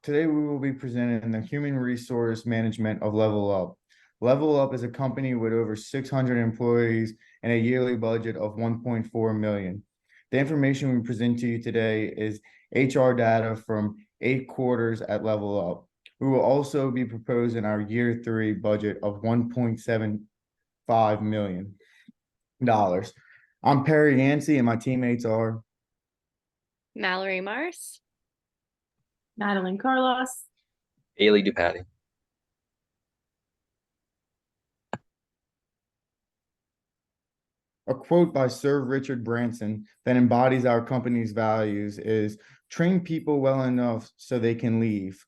Today we will be presenting the human resource management of Level Up. Level Up is a company with over 600 employees and a yearly budget of 1.4 million. The information we present to you today is HR data from 8 quarters at Level Up. We will also be proposing our year 3 budget of $1.75 million. I'm Perry Yancey and my teammates are Mallory Mars, Madeline Carlos, Haley Dupatti. A quote by Sir Richard Branson that embodies our company's values is train people well enough so they can leave.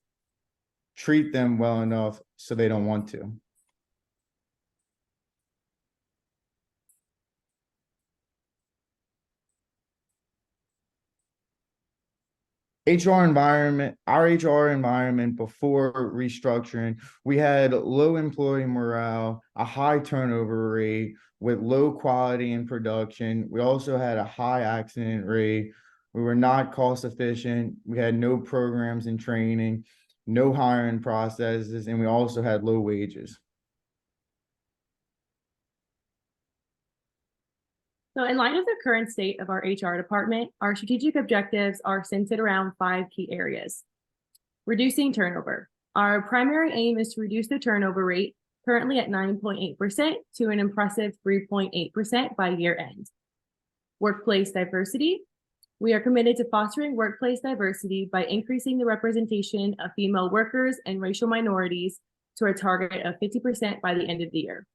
Treat them well enough so they don't want to. Our HR environment before restructuring, we had low employee morale, a high turnover rate with low quality in production. We also had a high accident rate. We were not cost efficient. We had no programs and training, no hiring processes, and we also had low wages. So in light of the current state of our HR department, our strategic objectives are centered around 5 key areas. Reducing turnover. Our primary aim is to reduce the turnover rate, currently at 9.8%, to an impressive 3.8% by year end. Workplace diversity. We are committed to fostering workplace diversity by increasing the representation of female workers and racial minorities to a target of 50% by the end of the year.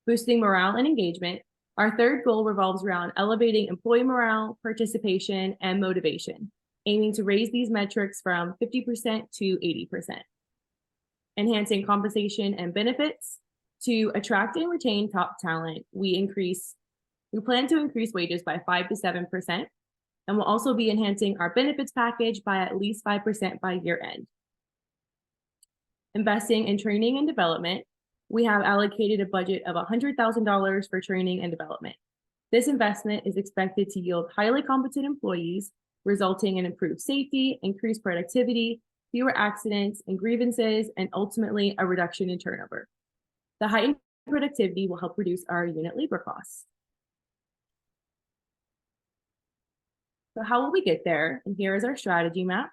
Boosting morale and engagement. Our third goal revolves around elevating employee morale, participation, and motivation, aiming to raise these metrics from 50% to 80%. Enhancing compensation and benefits. To attract and retain top talent, we plan to increase wages by 5 to 7%, and we'll also be enhancing our benefits package by at least 5% by year end. Investing in training and development. We have allocated a budget of $100,000 for training and development. This investment is expected to yield highly competent employees, resulting in improved safety, increased productivity, fewer accidents and grievances, and ultimately a reduction in turnover. The heightened productivity will help reduce our unit labor costs. So how will we get there? And here is our strategy map.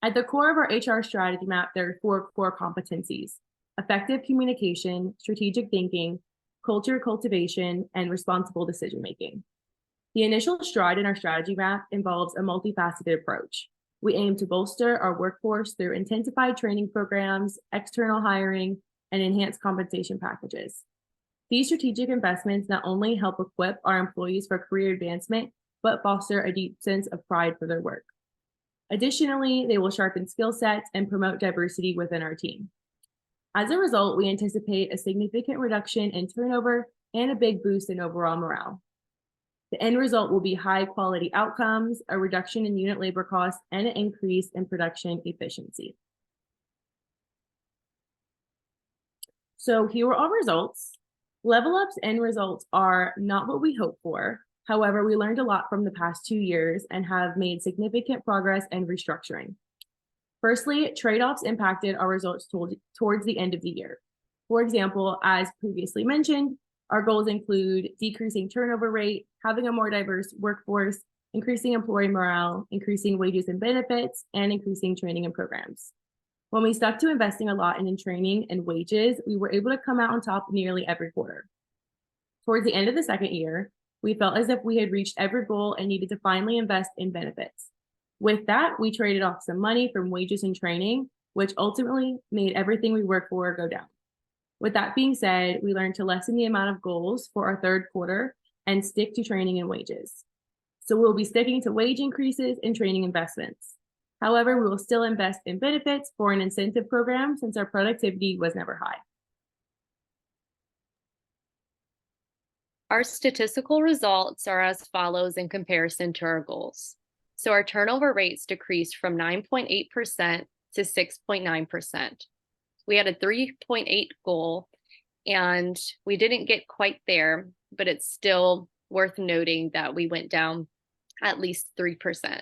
At the core of our HR strategy map, there are 4 core competencies: effective communication, strategic thinking, culture cultivation, and responsible decision-making. The initial stride in our strategy map involves a multifaceted approach. We aim to bolster our workforce through intensified training programs, external hiring, and enhanced compensation packages. These strategic investments not only help equip our employees for career advancement, but foster a deep sense of pride for their work. Additionally, they will sharpen skill sets and promote diversity within our team. As a result, we anticipate a significant reduction in turnover and a big boost in overall morale. The end result will be high quality outcomes, a reduction in unit labor costs, and an increase in production efficiency. So here are our results. Level Up's end results are not what we hoped for. However, we learned a lot from the past 2 years and have made significant progress and restructuring. Firstly, trade-offs impacted our results towards the end of the year. For example, as previously mentioned, our goals include decreasing turnover rate, having a more diverse workforce, increasing employee morale, increasing wages and benefits, and increasing training and programs. When we stuck to investing a lot in training and wages, we were able to come out on top nearly every quarter. Towards the end of the second year, we felt as if we had reached every goal and needed to finally invest in benefits. With that, we traded off some money from wages and training, which ultimately made everything we worked for go down. With that being said, we learned to lessen the amount of goals for our third quarter and stick to training and wages. So we'll be sticking to wage increases and training investments. However, we will still invest in benefits for an incentive program since our productivity was never high. our statistical results are as follows in comparison to our goals. So our turnover rates decreased from 9.8% to 6.9%. We had a 3.8 goal and we didn't get quite there, but it's still worth noting that we went down at least 3%.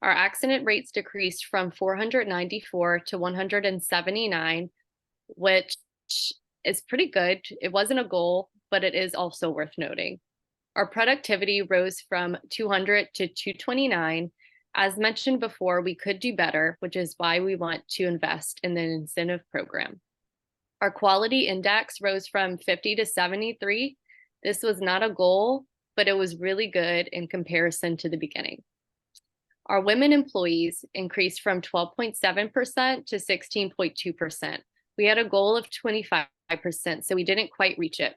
Our accident rates decreased from 494 to 179, which is pretty good. It wasn't a goal, but it is also worth noting. Our productivity rose from 200 to 229. As mentioned before, we could do better, which is why we want to invest in the incentive program. Our quality index rose from 50 to 73. This was not a goal, but it was really good in comparison to the beginning. Our women employees increased from 12.7% to 16.2%. We had a goal of 25%, so we didn't quite reach it.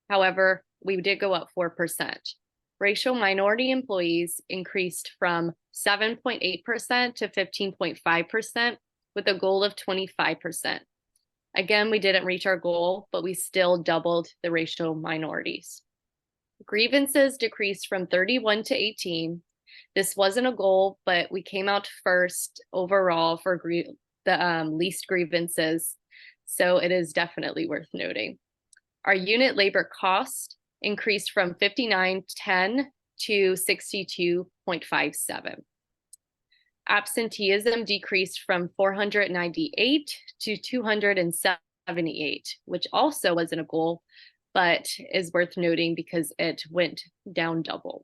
However, we did go up 4%. Racial minority employees increased from 7.8% to 15.5% with a goal of 25%. Again, we didn't reach our goal, but we still doubled the racial minorities. Grievances decreased from 31 to 18. This wasn't a goal, but we came out first overall for the least grievances. So it is definitely worth noting. Our unit labor cost increased from 59.10 to 62.57. Absenteeism decreased from 498 to 278, which also wasn't a goal, but is worth noting because it went down double.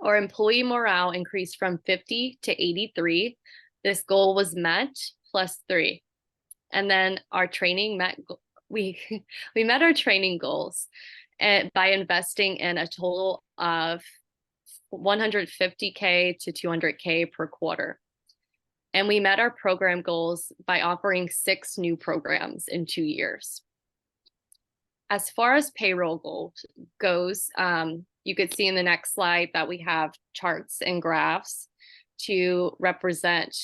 Our employee morale increased from 50 to 83. This goal was met +3. And then our training we met our training goals by investing in a total of $150K to $200K per quarter. And we met our program goals by offering 6 new programs in 2 years. As far as payroll goes, you could see in the next slide that we have charts and graphs to represent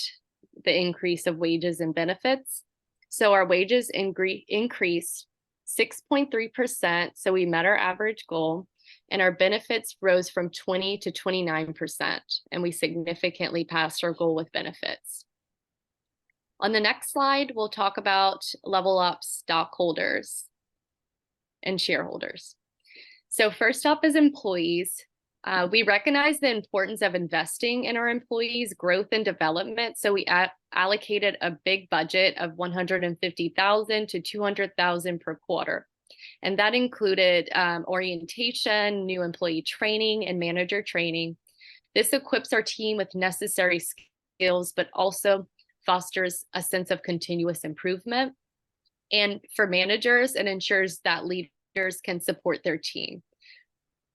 the increase of wages and benefits. So our wages increased 6.3%, so we met our average goal, and our benefits rose from 20 to 29%, and we significantly passed our goal with benefits. On the next slide, we'll talk about Level Up stockholders and shareholders. So first up is employees. We recognize the importance of investing in our employees' growth and development, so we allocated a big budget of $150,000 to $200,000 per quarter. And that included orientation, new employee training, and manager training. This equips our team with necessary skills, but also fosters a sense of continuous improvement. And for managers, it ensures that leaders can support their team.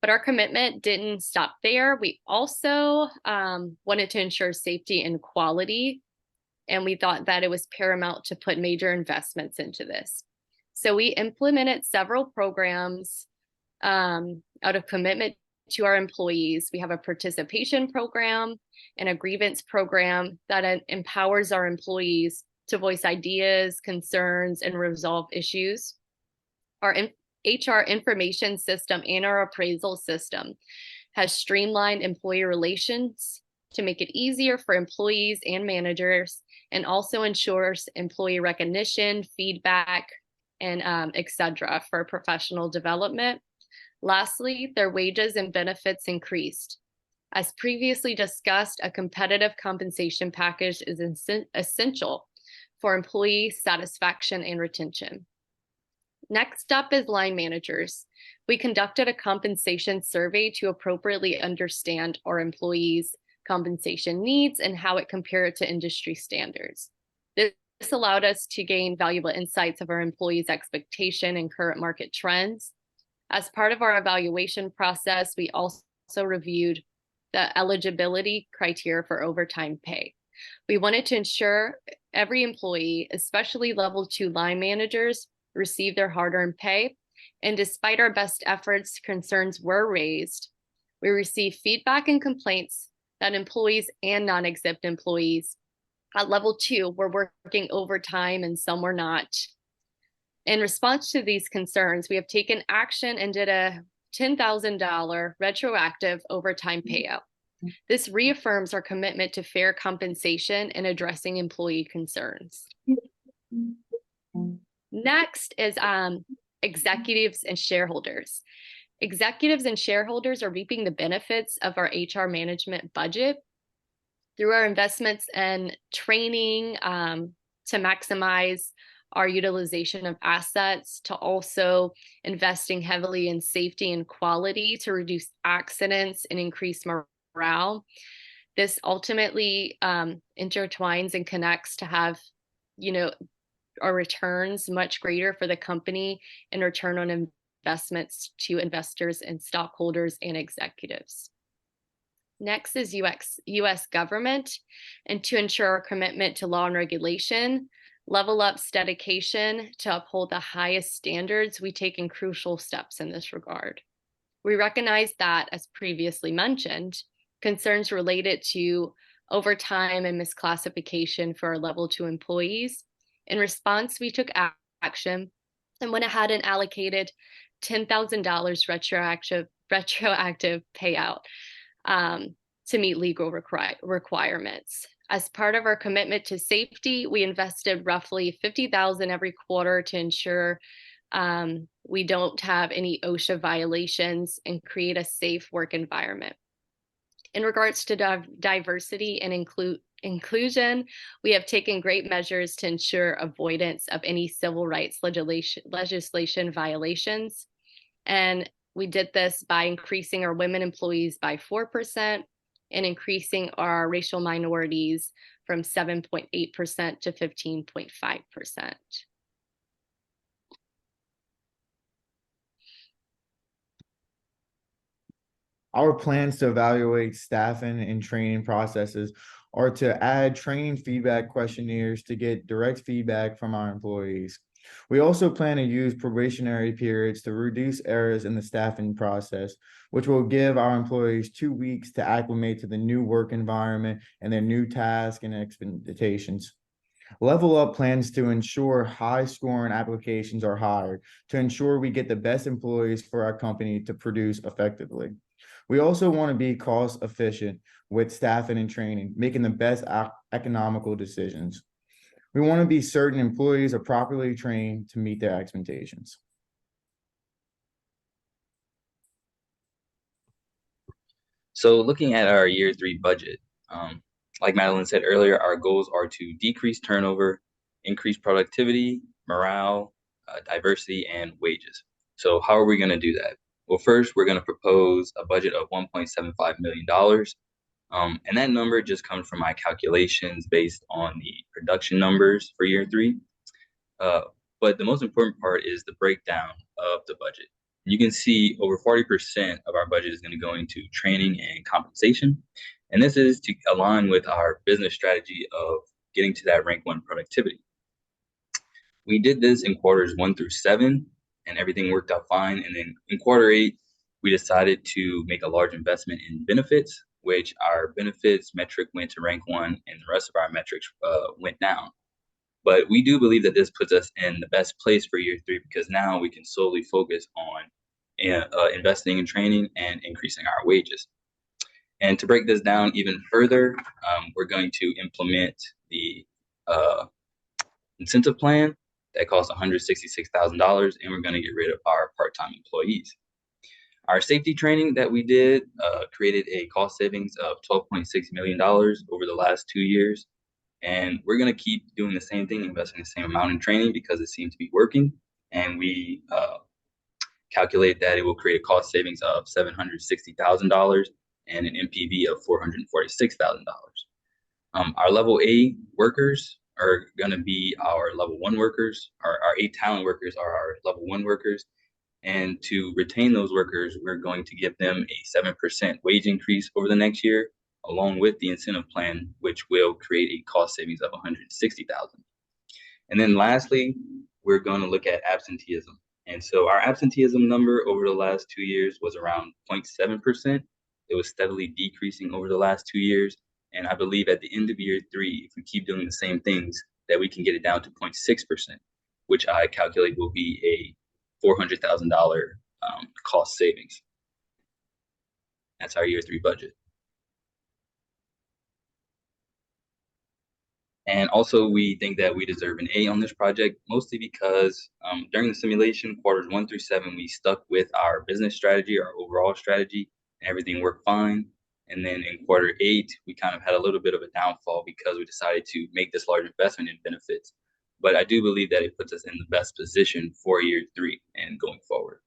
But our commitment didn't stop there. We also wanted to ensure safety and quality, and we thought that it was paramount to put major investments into this. So we implemented several programs out of commitment to our employees. We have a participation program and a grievance program that empowers our employees to voice ideas, concerns, and resolve issues. Our HR information system and our appraisal system has streamlined employee relations to make it easier for employees and managers, and also ensures employee recognition, feedback, and etc. for professional development. Lastly, their wages and benefits increased. As previously discussed, a competitive compensation package is essential for employee satisfaction and retention. Next up is line managers. We conducted a compensation survey to appropriately understand our employees' compensation needs and how it compared to industry standards. This allowed us to gain valuable insights of our employees' expectation and current market trends. As part of our evaluation process, we also reviewed the eligibility criteria for overtime pay. We wanted to ensure every employee, especially level 2 line managers, receive their hard-earned pay. And despite our best efforts, concerns were raised. We received feedback and complaints that employees and non-exempt employees at level 2 were working overtime and some were not. In response to these concerns, we have taken action and did a $10,000 retroactive overtime payout. This reaffirms our commitment to fair compensation and addressing employee concerns. Next is executives and shareholders. Executives and shareholders are reaping the benefits of our HR management budget. Through our investments and training to maximize our utilization of assets, to also investing heavily in safety and quality to reduce accidents and increase morale. This ultimately intertwines and connects to have, our returns much greater for the company and return on investments to investors and stockholders and executives. Next is US government, and to ensure our commitment to law and regulation, Level Up's dedication to uphold the highest standards, we take in crucial steps in this regard. We recognize that, as previously mentioned, concerns related to overtime and misclassification for our level 2 employees. In response, we took action and went ahead and allocated $10,000 retroactive payout to meet legal requirements. As part of our commitment to safety, we invested roughly $50,000 every quarter to ensure we don't have any OSHA violations and create a safe work environment. In regards to diversity and inclusion, we have taken great measures to ensure avoidance of any civil rights legislation violations. And we did this by increasing our women employees by 4% and increasing our racial minorities from 7.8% to 15.5%. Our plans to evaluate staffing and training processes are to add training feedback questionnaires to get direct feedback from our employees. We also plan to use probationary periods to reduce errors in the staffing process, which will give our employees 2 weeks to acclimate to the new work environment and their new tasks and expectations. Level Up plans to ensure high-scoring applications are hired to ensure we get the best employees for our company to produce effectively. We also want to be cost efficient with staffing and training, making the best economical decisions. We want to be certain employees are properly trained to meet their expectations. So looking at our year 3 budget, like Madeline said earlier, our goals are to decrease turnover, increase productivity, morale, diversity, and wages. So how are we going to do that? Well, first, we're going to propose a budget of $1.75 million. And that number just comes from my calculations based on the production numbers for year 3. But the most important part is the breakdown of the budget. You can see over 40% of our budget is going to go into training and compensation. And this is to align with our business strategy of getting to that rank 1 productivity. We did this in quarters 1 through 7, and everything worked out fine. And then in quarter 8, we decided to make a large investment in benefits, which our benefits metric went to rank 1 and the rest of our metrics went down. But we do believe that this puts us in the best place for year 3 because now we can solely focus on investing in training and increasing our wages. And to break this down even further, we're going to implement the incentive plan that costs $166,000, and we're going to get rid of our part-time employees. Our safety training that we did created a cost savings of $12.6 million over the last 2 years. And we're going to keep doing the same thing, investing the same amount in training because it seems to be working. And we calculate that it will create a cost savings of $760,000 and an MPV of $446,000. Our level A workers are going to be our level 1 workers. Our A talent workers are our level 1 workers. And to retain those workers, we're going to give them a 7% wage increase over the next year, along with the incentive plan, which will create a cost savings of $160,000. And then lastly, we're going to look at absenteeism. And so our absenteeism number over the last 2 years was around 0.7%. It was steadily decreasing over the last 2 years. And I believe at the end of year 3, if we keep doing the same things, that we can get it down to 0.6%, which I calculate will be a $400,000 cost savings. That's our year 3 budget. And also, we think that we deserve an A on this project, mostly because during the simulation, quarters 1 through 7, we stuck with our business strategy, our overall strategy, and everything worked fine. And then in Q8, we kind of had a little bit of a downfall because we decided to make this large investment in benefits. But I do believe that it puts us in the best position for year 3 and going forward.